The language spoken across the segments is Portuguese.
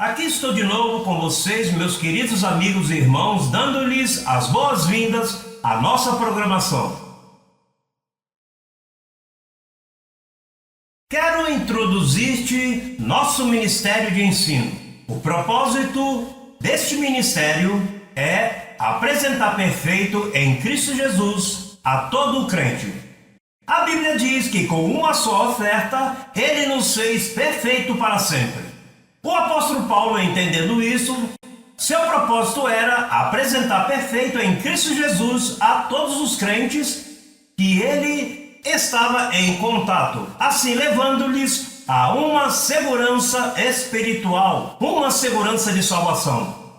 Aqui estou de novo com vocês, meus queridos amigos e irmãos, dando-lhes as boas-vindas à nossa programação. Quero introduzir-te nosso Ministério de Ensino. O propósito deste ministério é apresentar perfeito em Cristo Jesus a todo crente. A Bíblia diz que com uma só oferta, Ele nos fez perfeito para sempre. O apóstolo Paulo, entendendo isso, seu propósito era apresentar perfeito em Cristo Jesus a todos os crentes que ele estava em contato, assim levando-lhes a uma segurança espiritual, uma segurança de salvação.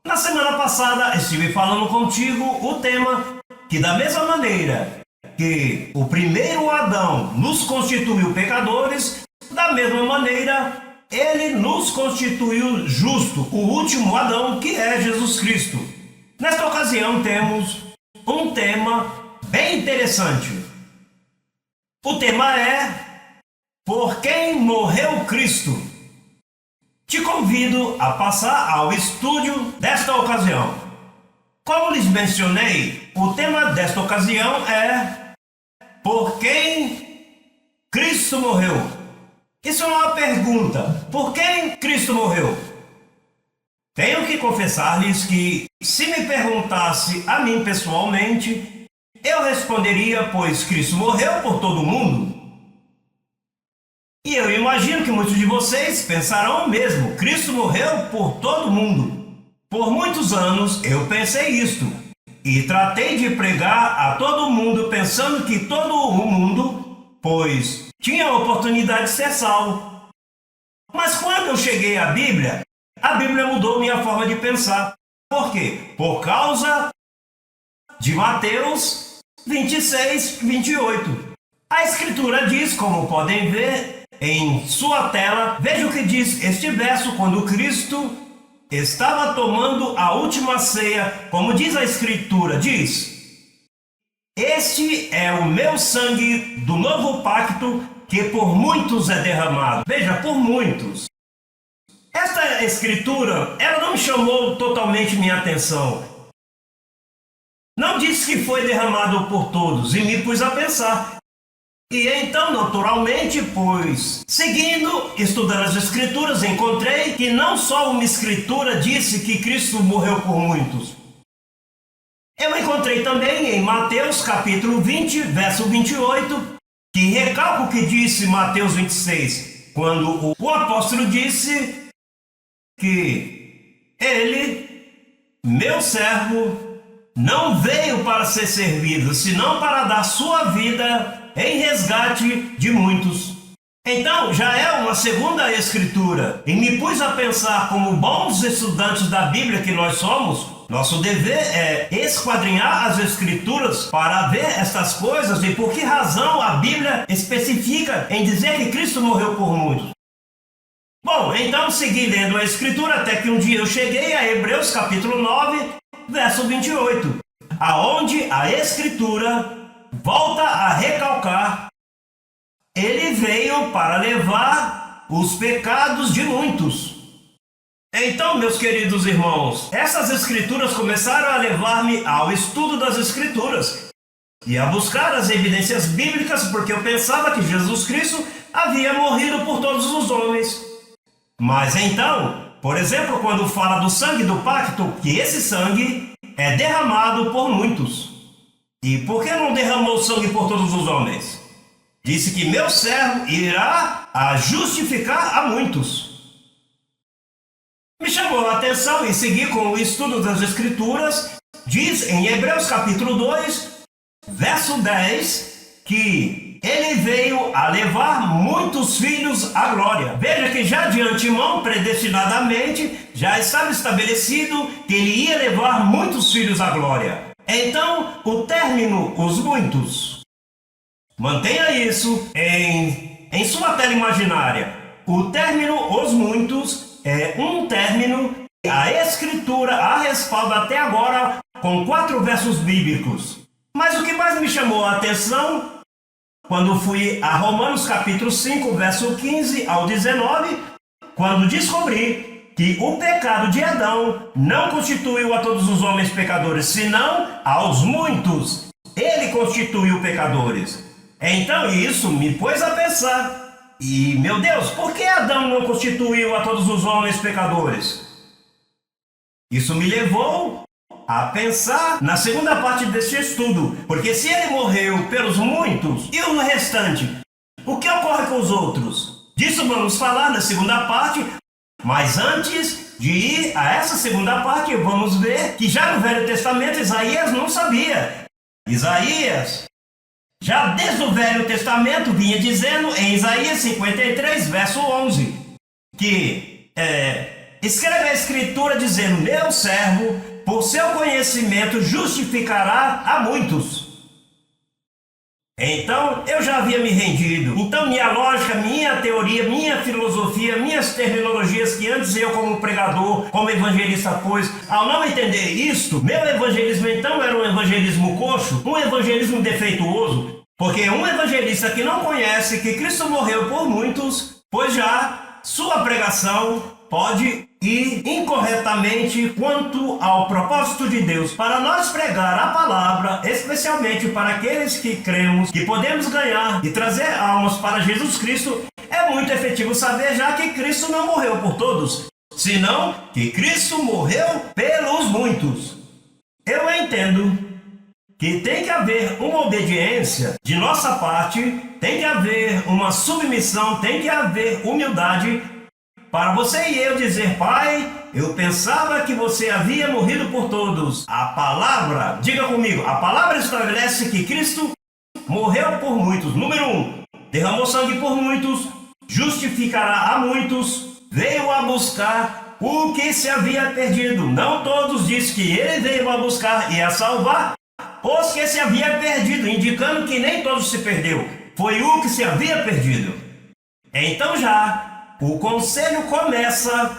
Na semana passada estive falando contigo o tema que, da mesma maneira que o primeiro Adão nos constituiu pecadores, da mesma maneira ele nos constituiu justo, o último Adão, que é Jesus Cristo. Nesta ocasião temos um tema bem interessante. O tema é: por quem morreu Cristo? Te convido a passar ao estúdio desta ocasião. Como lhes mencionei, o tema desta ocasião é: por quem Cristo morreu? Isso é uma pergunta. Por quem Cristo morreu? Tenho que confessar-lhes que, se me perguntasse a mim pessoalmente, eu responderia: pois Cristo morreu por todo mundo. E eu imagino que muitos de vocês pensarão o mesmo. Cristo morreu por todo mundo. Por muitos anos eu pensei isto, e tratei de pregar a todo mundo pensando que todo o mundo, pois tinha a oportunidade de ser salvo. Mas quando eu cheguei à Bíblia, a Bíblia mudou minha forma de pensar. Por quê? Por causa de Mateus 26, 28. A Escritura diz, como podem ver em sua tela, veja o que diz este verso quando Cristo estava tomando a última ceia. Como diz a Escritura, diz: este é o meu sangue do novo pacto, que por muitos é derramado. Veja, por muitos. Esta escritura, ela não chamou totalmente minha atenção. Não disse que foi derramado por todos, e me pus a pensar. E então, naturalmente, pois, seguindo, estudando as escrituras, encontrei que não só uma escritura disse que Cristo morreu por muitos. Eu encontrei também em Mateus capítulo 20, verso 28, que recalca o que disse Mateus 26, quando o apóstolo disse que ele, meu servo, não veio para ser servido, senão para dar sua vida em resgate de muitos. Então, já é uma segunda escritura, e me pus a pensar, como bons estudantes da Bíblia que nós somos, nosso dever é esquadrinhar as escrituras para ver estas coisas e por que razão a Bíblia especifica em dizer que Cristo morreu por muitos. Bom, então segui lendo a escritura até que um dia eu cheguei a Hebreus capítulo 9, verso 28, aonde a escritura volta a recalcar: ele veio para levar os pecados de muitos. Então, meus queridos irmãos, essas escrituras começaram a levar-me ao estudo das escrituras e a buscar as evidências bíblicas, porque eu pensava que Jesus Cristo havia morrido por todos os homens. Mas então, por exemplo, quando fala do sangue do pacto, que esse sangue é derramado por muitos. E por que não derramou sangue por todos os homens? Disse que meu servo irá a justificar a muitos. Me chamou a atenção e segui com o estudo das Escrituras. Diz em Hebreus capítulo 2, verso 10, que ele veio a levar muitos filhos à glória. Veja que já de antemão, predestinadamente, já estava estabelecido que ele ia levar muitos filhos à glória. Então, o término, os muitos. Mantenha isso em sua tela imaginária. O término, os muitos, é um término que a Escritura a respalda até agora com 4 versos bíblicos. Mas o que mais me chamou a atenção, quando fui a Romanos capítulo 5, verso 15 ao 19, quando descobri que o pecado de Adão não constituiu a todos os homens pecadores, senão aos muitos. Ele constituiu pecadores. Então isso me pôs a pensar. E, meu Deus, por que Adão não constituiu a todos os homens pecadores? Isso me levou a pensar na segunda parte deste estudo. Porque se ele morreu pelos muitos, e o restante? O que ocorre com os outros? Disso vamos falar na segunda parte. Mas antes de ir a essa segunda parte, vamos ver que já no Velho Testamento Isaías não sabia. Isaías, já desde o Velho Testamento, vinha dizendo em Isaías 53, verso 11, que escreve a Escritura dizendo: meu servo, por seu conhecimento, justificará a muitos. Então, eu já havia me rendido. Então, minha lógica, minha teoria, minha filosofia, minhas terminologias que antes eu como pregador, como evangelista pus, ao não entender isto, meu evangelismo então era um evangelismo coxo, um evangelismo defeituoso. Porque um evangelista que não conhece que Cristo morreu por muitos, pois já sua pregação pode ir incorretamente quanto ao propósito de Deus para nós pregar a palavra, especialmente para aqueles que cremos que podemos ganhar e trazer almas para Jesus Cristo. É muito efetivo saber já que Cristo não morreu por todos, senão que Cristo morreu pelos muitos. Eu entendo que tem que haver uma obediência de nossa parte, tem que haver uma submissão, tem que haver humildade para você e eu dizer: Pai, eu pensava que você havia morrido por todos. A palavra, diga comigo, a palavra estabelece que Cristo morreu por muitos. Número 1, derramou sangue por muitos, justificará a muitos, veio a buscar o que se havia perdido. Não todos, diz que ele veio a buscar e a salvar os que se havia perdido, indicando que nem todos se perdeu, foi o que se havia perdido. Então já o conselho começa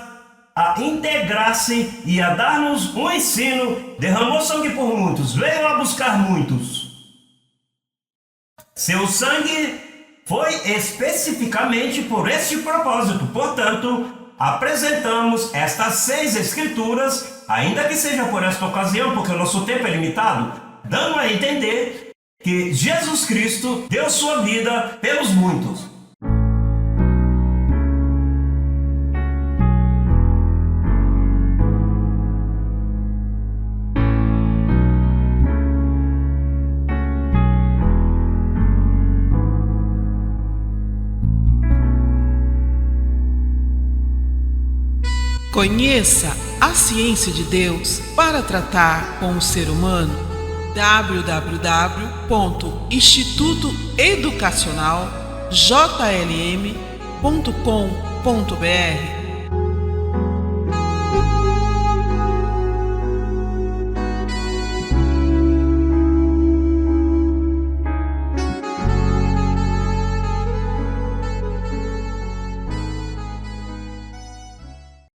a integrar-se e a dar-nos um ensino. Derramou sangue por muitos, veio a buscar muitos. Seu sangue foi especificamente por este propósito. Portanto, apresentamos estas 6 escrituras, ainda que seja por esta ocasião, porque o nosso tempo é limitado, dando a entender que Jesus Cristo deu sua vida pelos muitos. Conheça a ciência de Deus para tratar com o ser humano. www.institutoeducacionaljlm.com.br